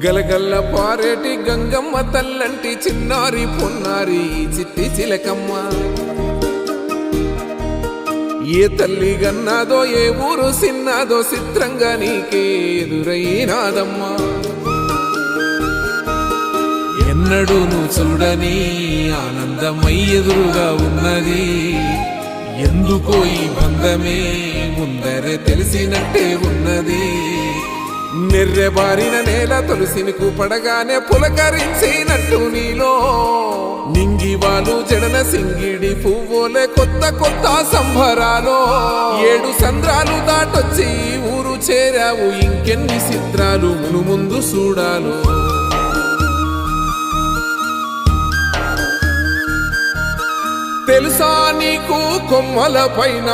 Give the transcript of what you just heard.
గలగల్ల పారేటి గంగమ్మ తల్లంటి చిన్నారి పొన్నారి చిట్టి చిలకమ్మ ఏ తల్లి గన్నాదో ఏ ఊరు సిన్నాదో చిత్రంగా నీకే ఎదురైనాదమ్మా ఎన్నడూ నువ్వు చూడని ఆనందమై ఎదురుగా ఉన్నది ఎందుకో ఈ బంధమే ముందరే తెలిసినట్టే ఉన్నది నెర్రెబారిన నేల తులసినికు పడగానే పులకరించినట్టు నీలో నింగివాలు జడన సింగిడి పువ్వులే కొత్త కొత్త సంబరాలో 7 సంద్రాలు దాటొచ్చి ఊరు చేరావు ఇంకెన్ని చిత్రాలు మును ముందు చూడాలో తెలుసా నీకు కొమ్మల పైన